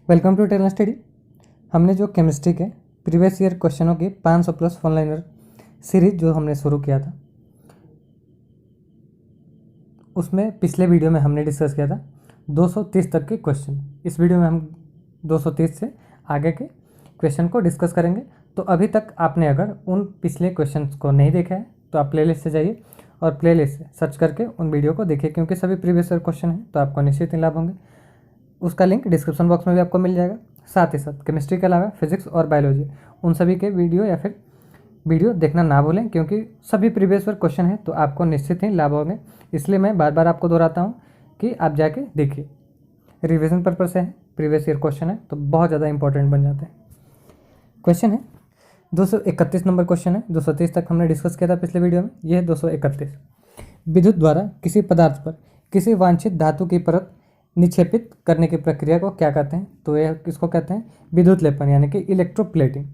Welcome to Taylor study. हमने जो chemistry के प्रीवियस ईयर क्वेश्चनों की 500 प्लस ऑनलाइनर सीरीज जो हमने शुरू किया था, उसमें पिछले वीडियो में हमने डिस्कस किया था 230 तक के क्वेश्चन। इस वीडियो में हम 230 से आगे के क्वेश्चन को डिस्कस करेंगे। तो अभी तक आपने अगर उन पिछले क्वेश्चन को नहीं देखा है तो आप प्लेलिस्ट से जाइए और प्लेलिस्ट से सर्च करके उन वीडियो को देखिए, क्योंकि सभी प्रीवियस ईयर क्वेश्चन हैं तो आपको निश्चित ही लाभ होंगे। उसका लिंक डिस्क्रिप्शन बॉक्स में भी आपको मिल जाएगा। साथ ही साथ केमिस्ट्री के अलावा फिजिक्स और बायोलॉजी उन सभी के वीडियो या फिर वीडियो देखना ना भूलें, क्योंकि सभी प्रीवियस ईयर क्वेश्चन हैं तो आपको निश्चित ही लाभ होंगे। इसलिए मैं बार बार आपको दोहराता हूँ कि आप जाके देखिए। रिविजन पर्पज से है, प्रीवियस ईयर क्वेश्चन है तो बहुत ज़्यादा इंपॉर्टेंट बन जाते हैं। क्वेश्चन है 231 नंबर क्वेश्चन है। 230 तक हमने डिस्कस किया था पिछले वीडियो में, यह है 231। विद्युत द्वारा किसी पदार्थ पर किसी वांछित धातु की परत निक्षेपित करने की प्रक्रिया को क्या कहते हैं? तो यह किसको कहते हैं? विद्युत लेपन यानी कि इलेक्ट्रोप्लेटिंग।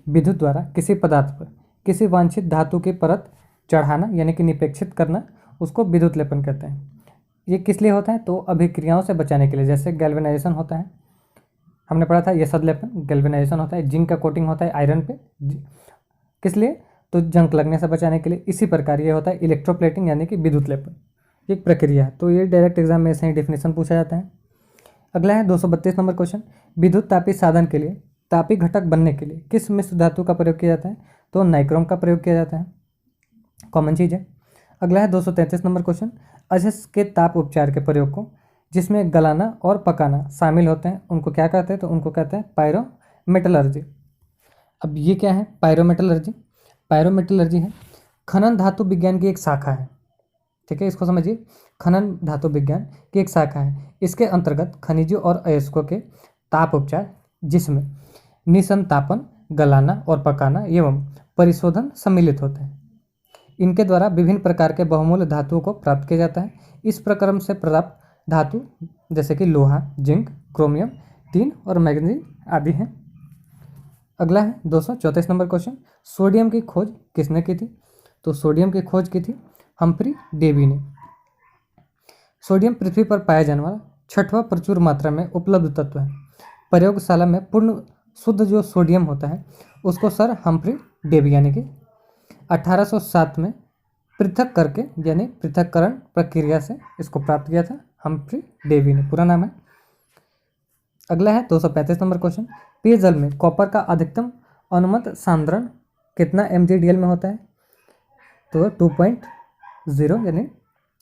विद्युत द्वारा किसी पदार्थ पर किसी वांछित धातु की परत चढ़ाना यानी कि निपेक्षित करना, उसको विद्युत लेपन कहते हैं। ये किस लिए होता है? तो अभिक्रियाओं से बचाने के लिए, जैसे गैल्वेनाइजेशन होता है, हमने पढ़ा था ये सदलेपन गैल्वेनाइजेशन होता है। जिंक का कोटिंग होता है आयरन पे, किस लिए? तो जंग लगने से बचाने के लिए। इसी प्रकार ये होता है इलेक्ट्रोप्लेटिंग यानी कि विद्युत लेपन, एक प्रक्रिया है। तो ये डायरेक्ट एग्जाम में ऐसे ही डेफिनेशन पूछा जाता है। अगला है 232 नंबर क्वेश्चन। विद्युत तापी साधन के लिए तापी घटक बनने के लिए किस मिश्र धातु का प्रयोग किया जाता है? तो नाइक्रोम का प्रयोग किया जाता है, कॉमन चीज़ है। अगला है 233 नंबर क्वेश्चन। अजहस के ताप उपचार के प्रयोग को जिसमें गलाना और पकाना शामिल होते हैं उनको क्या कहते हैं? तो उनको कहते हैं पायरोमेटलर्जी। अब ये क्या है पायरोमेटलर्जी? पायरोमेटलर्जी है खनन धातु विज्ञान की एक शाखा है। ठीक है, इसको समझिए, खनन धातु विज्ञान की एक शाखा है। इसके अंतर्गत खनिजों और अयस्कों के ताप उपचार, जिसमें निसंतापन, गलाना और पकाना एवं परिशोधन सम्मिलित होते हैं। इनके द्वारा विभिन्न प्रकार के बहुमूल्य धातुओं को प्राप्त किया जाता है। इस प्रक्रम से प्राप्त धातु जैसे कि लोहा, जिंक, क्रोमियम, टिन और मैग्नीज आदि हैं। अगला है 234 नंबर क्वेश्चन। सोडियम की खोज किसने की थी? तो सोडियम की खोज की थी हम्फ्री डेवी ने। सोडियम पृथ्वी पर पाया जाने वाला छठवां प्रचुर मात्रा में उपलब्ध तत्व है। प्रयोगशाला में पूर्ण शुद्ध जो सोडियम होता है उसको सर हम्फ्री डेवी यानी कि 1807 में पृथक करके यानी पृथक्करण प्रक्रिया से इसको प्राप्त किया था हम्फ्री डेवी ने, पूरा नाम है। अगला है 235 नंबर क्वेश्चन। पेयजल में कॉपर का अधिकतम अनुमत सांद्रण कितना mgdl में होता है? तो 2.0 यानी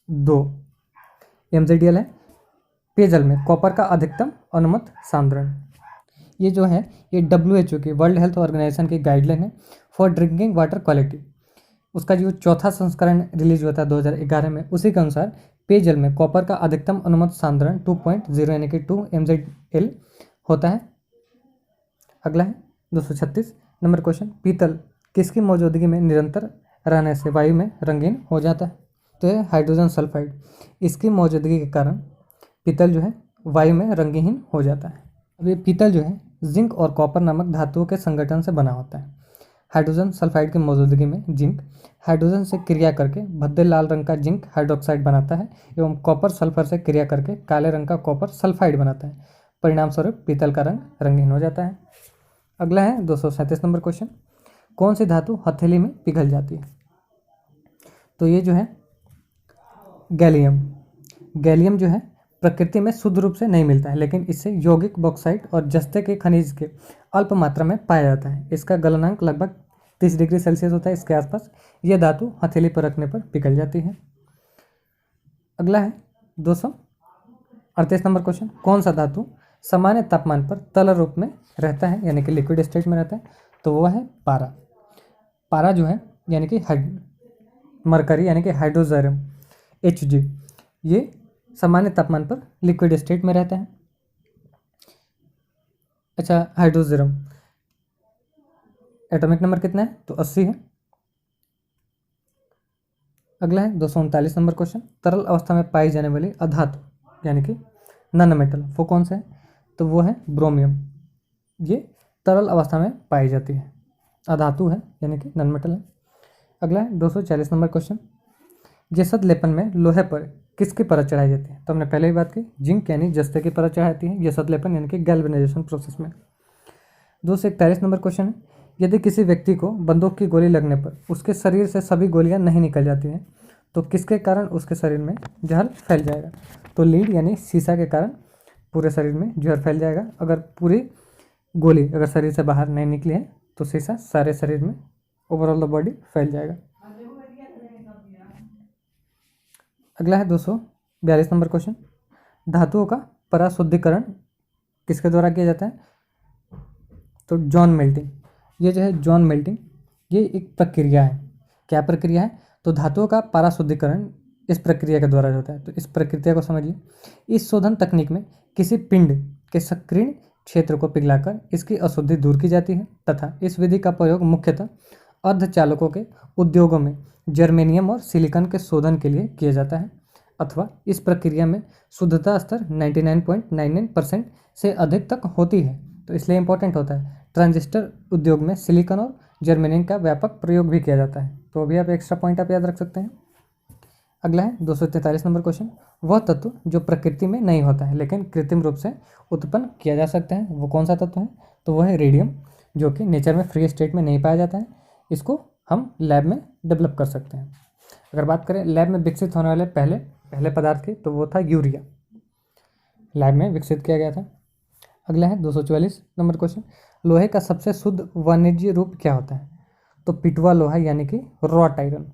2 mgdl है पेयजल में कॉपर का अधिकतम अनुमत सांद्रण। ये जो है ये WHO की, वर्ल्ड हेल्थ ऑर्गेनाइजेशन की गाइडलाइन है फॉर ड्रिंकिंग वाटर क्वालिटी। उसका जो चौथा संस्करण रिलीज हुआ था 2011 में, उसी के अनुसार पेयजल में कॉपर का अधिकतम अनुमत सांद्रण 2.0 यानी कि 2 mgdl होता है। अगला है 236 नंबर क्वेश्चन। पीतल किसकी मौजूदगी में निरंतर रहने से वायु में रंगीन हो जाता है? तो है हाइड्रोजन सल्फाइड। इसकी मौजूदगी के कारण पीतल जो है वायु में रंगहीन हो जाता है। अब ये पीतल जो है जिंक और कॉपर नामक धातुओं के संगठन से बना होता है। हाइड्रोजन सल्फाइड की मौजूदगी में जिंक हाइड्रोजन से क्रिया करके भद्दे लाल रंग का जिंक हाइड्रोक्साइड बनाता है एवं कॉपर सल्फर से क्रिया करके काले रंग का कॉपर सल्फाइड बनाता है। परिणाम स्वरूप पीतल का रंग रंगीन हो जाता है। अगला है 237 नंबर क्वेश्चन। कौन सी धातु हथेली में पिघल जाती है? तो ये जो है गैलियम। गैलियम जो है प्रकृति में शुद्ध रूप से नहीं मिलता है, लेकिन इससे यौगिक बॉक्साइट और जस्ते के खनिज के अल्प मात्रा में पाया जाता है। इसका गलनांक लगभग 30 डिग्री सेल्सियस होता है, इसके आसपास। यह धातु हथेली पर रखने पर पिघल जाती है। अगला है 238 नंबर क्वेश्चन। कौन सा धातु सामान्य तापमान पर तरल रूप में रहता है यानी कि लिक्विड स्टेट में रहता है? तो वह है पारा। पारा जो है यानी कि मरकरी यानी कि हाइड्रोजरम Hg, ये सामान्य तापमान पर लिक्विड स्टेट में रहता है। अच्छा, हाइड्रोजरम एटॉमिक नंबर कितना है? तो 80 है। अगला है 239 नंबर क्वेश्चन। तरल अवस्था में पाई जाने वाली अधातु यानी कि नॉन मेटल वो कौन सा है? तो वो है ब्रोमियम। ये तरल अवस्था में पाई जाती है, अधातु है यानी कि नॉन मेटल है। अगला है 240 नंबर क्वेश्चन। जेसद लेपन में लोहे पर किसकी परत चढ़ाई जाती है? तो हमने पहले ही बात की, जिंक यानी जस्ते की परत चढ़ाती है, यह सतलेपन यानी कि गैल्वेनाइजेशन प्रोसेस में। 241 नंबर क्वेश्चन है, यदि किसी व्यक्ति को बंदूक की गोली लगने पर उसके शरीर से सभी गोलियां नहीं निकल जाती हैं तो किसके कारण उसके शरीर में जहर फैल जाएगा? तो लीड यानी शीशा के कारण पूरे शरीर में जहर फैल जाएगा। अगर पूरी गोली अगर शरीर से बाहर नहीं निकली है तो शीशा सारे शरीर में ओवरऑल द बॉडी फैल जाएगा। अगला है 242 नंबर क्वेश्चन, धातुओं का पराशुद्धिकरण किसके द्वारा किया जाता है? तो जॉन मेल्टिंग। ये जो है जॉन मेल्टिंग, ये एक प्रक्रिया है। क्या प्रक्रिया है? तो धातुओं का पराशुद्धिकरण इस प्रक्रिया के द्वारा होता है। तो इस प्रक्रिया को समझिए। इस शोधन तकनीक में किसी पिंड के सक्रिय क्षेत्र को पिघलाकर इसकी अशुद्धि दूर की जाती है तथा इस विधि का प्रयोग मुख्यतः अर्धचालकों के उद्योगों में जर्मेनियम और सिलिकॉन के शोधन के लिए किया जाता है अथवा इस प्रक्रिया में शुद्धता स्तर 99.99% से अधिक तक होती है। तो इसलिए इंपॉर्टेंट होता है। ट्रांजिस्टर उद्योग में सिलिकॉन और जर्मेनियम का व्यापक प्रयोग भी किया जाता है। तो अभी आप एक्स्ट्रा पॉइंट आप याद रख सकते हैं। अगला है 243 नंबर क्वेश्चन, वह तत्व जो प्रकृति में नहीं होता है लेकिन कृत्रिम रूप से उत्पन्न किया जा सकता है, वो कौन सा तत्व है? तो वह है रेडियम, जो कि नेचर में फ्री स्टेट में नहीं पाया जाता है। इसको हम लैब में डेवलप कर सकते हैं। अगर बात करें लैब में विकसित होने वाले पहले पदार्थ की, तो वो था यूरिया, लैब में विकसित किया गया था। अगला है 244 नंबर क्वेश्चन, लोहे का सबसे शुद्ध वाणिज्य रूप क्या होता है? तो पिटवा लोहा यानी कि रॉट आयरन।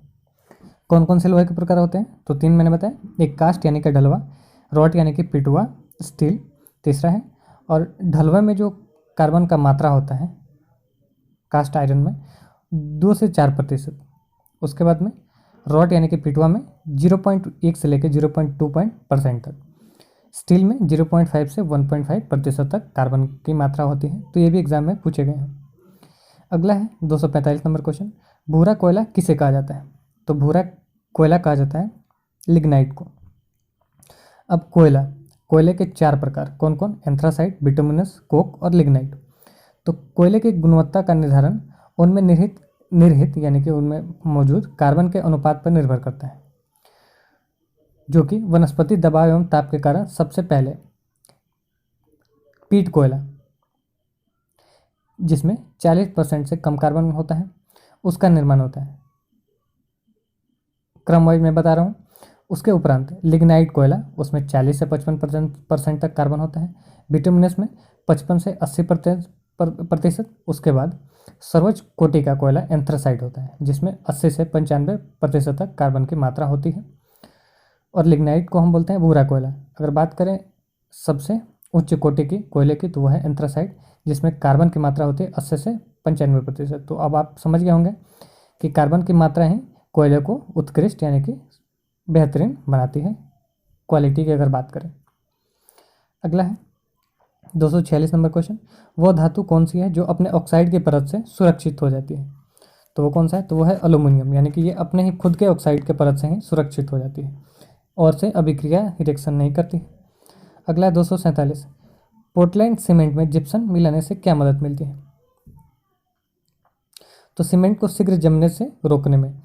कौन कौन से लोहे के प्रकार होते हैं? तो 3 मैंने बताया, एक कास्ट यानी कि ढलवा, रॉट यानी कि पिटवा स्टील तीसरा है, और ढलवा में जो कार्बन का मात्रा होता है कास्ट आयरन में 2 से 4%। उसके बाद में रॉट यानी कि पिटवा में 0.1 से लेकर 0.2% तक, स्टील में 0.5 से 1.5% तक कार्बन की मात्रा होती है। तो ये भी एग्जाम में पूछे गए हैं। अगला है 245 नंबर क्वेश्चन, भूरा कोयला किसे कहा जाता है? तो भूरा कोयला कहा जाता है लिग्नाइट को। अब कोयले के 4 प्रकार कौन कौन? एंथ्रासाइट, बिटुमिनस, कोक और लिग्नाइट। तो कोयले की गुणवत्ता का निर्धारण उनमें निर्हित यानी कि उनमें मौजूद कार्बन के अनुपात पर निर्भर करता है, जो कि वनस्पति दबाव एवं ताप के कारण सबसे पहले पीट कोयला, जिसमें 40% से कम कार्बन होता है, उसका निर्माण होता है। क्रम वाइज मैं बता रहा हूँ। उसके उपरांत लिग्नाइट कोयला, उसमें 40 से 55% तक कार्बन होता है। बिटुमिनस में 55 से 80%। उसके बाद सर्वोच्च कोटि का कोयला एंथ्रासाइट होता है, जिसमें 80 से 95% तक कार्बन की मात्रा होती है। और लिग्नाइट को हम बोलते हैं भूरा कोयला। अगर बात करें सबसे उच्च कोटि की कोयले की, तो वह है एंथ्रासाइट, जिसमें कार्बन की मात्रा होती है 80 से 95%। तो अब आप समझ गए होंगे कि कार्बन की मात्रा ही कोयले को उत्कृष्ट यानी कि बेहतरीन बनाती है क्वालिटी की अगर बात करें। अगला है 246 नंबर क्वेश्चन, वो धातु कौन सी है जो अपने ऑक्साइड की परत से सुरक्षित हो जाती है? तो वो कौन सा है? तो वो है एल्यूमिनियम, यानी कि ये अपने ही खुद के ऑक्साइड के परत से ही सुरक्षित हो जाती है और से अभिक्रिया रिएक्शन नहीं करती। अगला है 247, पोर्टलैंड सीमेंट में जिप्सम मिलाने से क्या मदद मिलती है? तो सीमेंट को शीघ्र जमने से रोकने में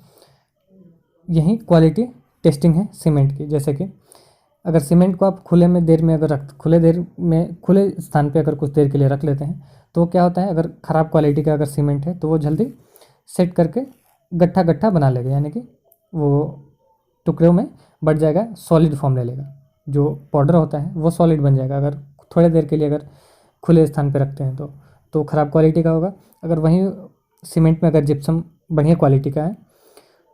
यही क्वालिटी टेस्टिंग है सीमेंट की। जैसे कि अगर सीमेंट को आप खुले स्थान पे अगर कुछ देर के लिए रख लेते हैं तो क्या होता है, अगर ख़राब क्वालिटी का अगर सीमेंट है तो वो जल्दी सेट करके गट्ठा गट्ठा बना लेगा, यानी कि वो टुकड़ों में बढ़ जाएगा, सॉलिड फॉर्म ले लेगा। जो पाउडर होता है वो सॉलिड बन जाएगा अगर थोड़े देर के लिए अगर खुले स्थान पे रखते हैं तो ख़राब क्वालिटी का होगा। अगर वहीं सीमेंट में अगर जिप्सम बढ़िया क्वालिटी का है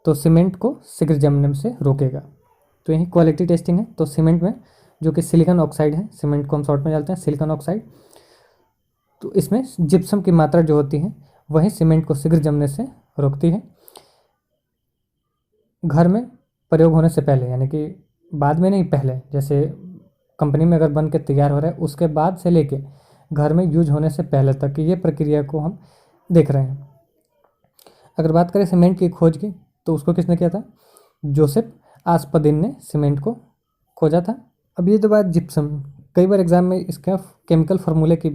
तो सीमेंट को शीघ्र जमने से रोकेगा। तो यही क्वालिटी टेस्टिंग है। तो सीमेंट में जो कि सिलिकॉन ऑक्साइड है, सीमेंट को हम शॉर्ट में जानते हैं सिलिकॉन ऑक्साइड, तो इसमें जिप्सम की मात्रा जो होती है वही सीमेंट को शीघ्र जमने से रोकती है। घर में प्रयोग होने से पहले, यानी कि बाद में नहीं, पहले, जैसे कंपनी में अगर बन के तैयार हो रहा है उसके बाद से लेके घर में यूज होने से पहले तक की ये प्रक्रिया को हम देख रहे हैं। अगर बात करें सीमेंट की खोज की, तो उसको किसने किया था? जोसेफ आस्पदिन ने सीमेंट को खोजा था। अब ये तो बात जिप्सम, कई बार एग्जाम में इसका केमिकल फार्मूले की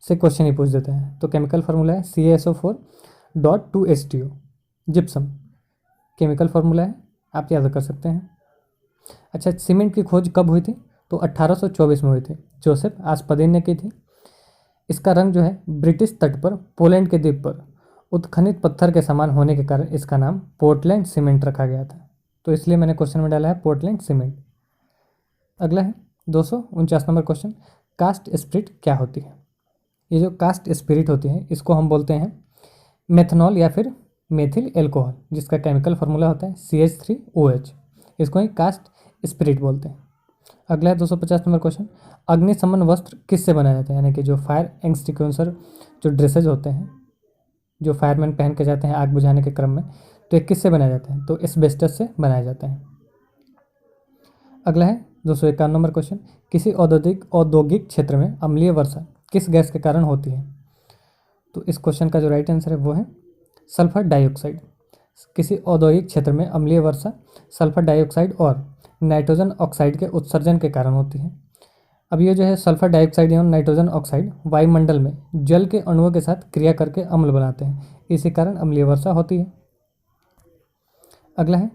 से क्वेश्चन ही पूछ देते हैं। तो केमिकल फार्मूला है CaSO4.2H2O, जिप्सम केमिकल फार्मूला है, आप याद कर सकते हैं। अच्छा, सीमेंट की खोज कब हुई थी? तो 1824 में हुई थी, जोसेफ आस्पदिन ने की थी। इसका रंग जो है ब्रिटिश तट पर पोलैंड के द्वीप पर उत्खनित पत्थर के समान होने के कारण इसका नाम पोर्टलैंड सीमेंट रखा गया था। तो इसलिए मैंने क्वेश्चन में डाला है पोर्टलैंड सीमेंट। अगला है 249 नंबर क्वेश्चन, कास्ट स्पिरिट क्या होती है? ये जो कास्ट स्पिरिट होती है इसको हम बोलते हैं मेथनॉल या फिर मेथिल एल्कोहल, जिसका केमिकल फार्मूला होता है CH3OH। इसको ही कास्ट स्पिरिट बोलते हैं। अगला है 250 नंबर क्वेश्चन, अग्निशमन वस्त्र किससे बनाया जाता है? यानी कि जो फायर एक्सटिंग्विशर जो ड्रेसेज होते हैं जो फायरमैन पहन के जाते हैं आग बुझाने के क्रम में, तो ये किससे बनाए जाते हैं? तो एस्बेस्टस से बनाए जाते हैं। अगला है 251 नंबर क्वेश्चन, किसी औद्योगिक क्षेत्र में अम्लीय वर्षा किस गैस के कारण होती है? तो इस क्वेश्चन का जो राइट आंसर है वो है सल्फर डाइऑक्साइड। किसी औद्योगिक क्षेत्र में अम्लीय वर्षा सल्फर डाइऑक्साइड और नाइट्रोजन ऑक्साइड के उत्सर्जन के कारण होती है। अब ये जो है सल्फर डाइऑक्साइड एवं नाइट्रोजन ऑक्साइड वायुमंडल में जल के अणुओं के साथ क्रिया करके अम्ल बनाते हैं, इसी कारण अम्लीय वर्षा होती है। अगला है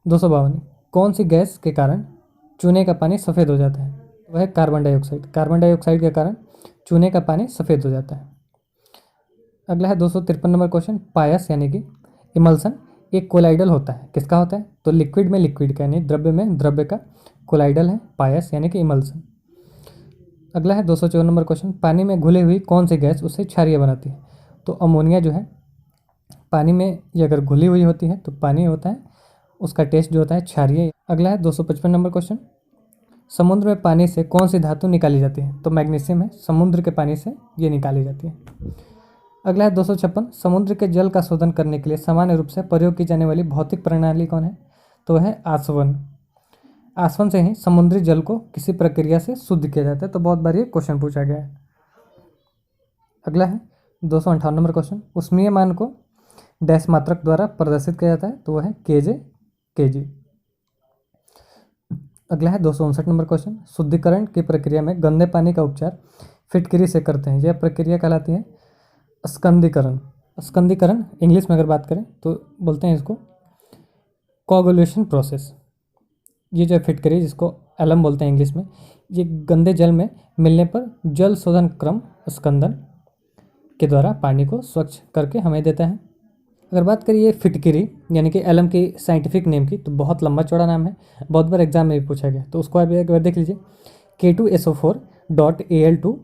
252, कौन सी गैस के कारण चूने का पानी सफ़ेद हो जाता है? वह है कार्बन डाइऑक्साइड। कार्बन डाइऑक्साइड के कारण चूने का पानी सफ़ेद हो जाता है। अगला है 253 नंबर क्वेश्चन, पायस यानी कि इमल्सन एक कोलाइडल होता है, किसका होता है? तो लिक्विड में लिक्विड का यानी द्रव्य में द्रव्य का कोलाइडल है पायस यानी कि इमल्सन। अगला है 254 नंबर क्वेश्चन, पानी में घुली हुई कौन सी गैस उससे क्षारीय बनाती है? तो अमोनिया जो है पानी में ये अगर घुली हुई होती है तो पानी होता है उसका टेस्ट जो होता है क्षारीय। अगला है 255 नंबर क्वेश्चन, समुद्र में पानी से कौन सी धातु निकाली जाती है? तो मैग्नीशियम है, समुद्र के पानी से ये निकाली जाती है। अगला है 256, समुद्र के जल का शोधन करने के लिए सामान्य रूप से प्रयोग की जाने वाली भौतिक प्रणाली कौन है? तो है आसवन। आसवन से ही समुद्री जल को किसी प्रक्रिया से शुद्ध किया जाता है। तो बहुत बार ये क्वेश्चन पूछा गया है। अगला है 258 नंबर क्वेश्चन, ऊष्मीय मान को डैश मात्रक द्वारा प्रदर्शित किया जाता है? तो वह है kJ। अगला है 259 नंबर क्वेश्चन, शुद्धिकरण की प्रक्रिया में गंदे पानी का उपचार फिटकरी से करते हैं, यह प्रक्रिया कहलाती है स्कंदीकरण। स्कंदीकरण इंग्लिश में अगर बात करें तो बोलते हैं इसको कोगुलेशन प्रोसेस। ये जो फिटकरी जिसको एलम बोलते हैं इंग्लिश में, ये गंदे जल में मिलने पर जल शोधन क्रम स्कंदन के द्वारा पानी को स्वच्छ करके हमें देता है। अगर बात करिए फिटकरी यानी कि एलम की साइंटिफिक नेम की, तो बहुत लंबा चौड़ा नाम है, बहुत बार एग्जाम में भी पूछा गया। तो उसको आप एक बार देख लीजिए, K2SO4.Al2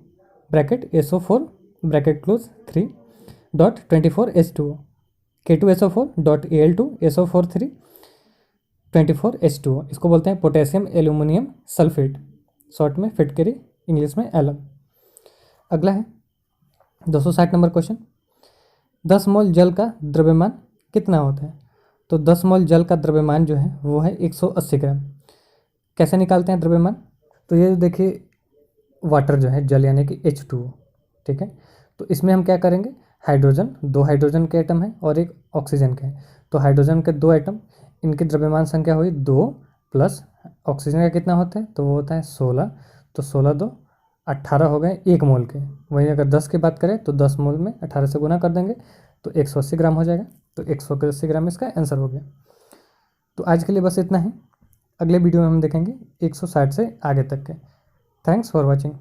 bracket SO4 bracket close 3.24H2O, K2SO4.Al2 SO4 3.24H2O, इसको बोलते हैं पोटेशियम एल्यूमिनियम सल्फेट, शॉर्ट में फिटकरी, इंग्लिश में एलम। अगला है 260 नंबर क्वेश्चन, 10 मोल जल का द्रव्यमान कितना होता है? तो 10 मोल जल का द्रव्यमान जो है वो है 180 ग्राम। कैसे निकालते हैं द्रव्यमान? तो ये देखिए वाटर जो है जल यानी कि H2O, ठीक है। तो इसमें हम क्या करेंगे, हाइड्रोजन, 2 हाइड्रोजन के एटम हैं और एक ऑक्सीजन के हैं। तो हाइड्रोजन के 2 एटम, इनकी द्रव्यमान संख्या हुई 2 प्लस ऑक्सीजन का कितना होता है? तो वो होता है 16। तो 16 2 18 हो गए 1 मोल के। वहीं अगर 10 की बात करें तो 10 मोल में 18 से गुना कर देंगे तो 180 ग्राम हो जाएगा। तो 180 ग्राम इसका आंसर हो गया। तो आज के लिए बस इतना ही। अगले वीडियो में हम देखेंगे 160 से आगे तक के। Thanks for watching.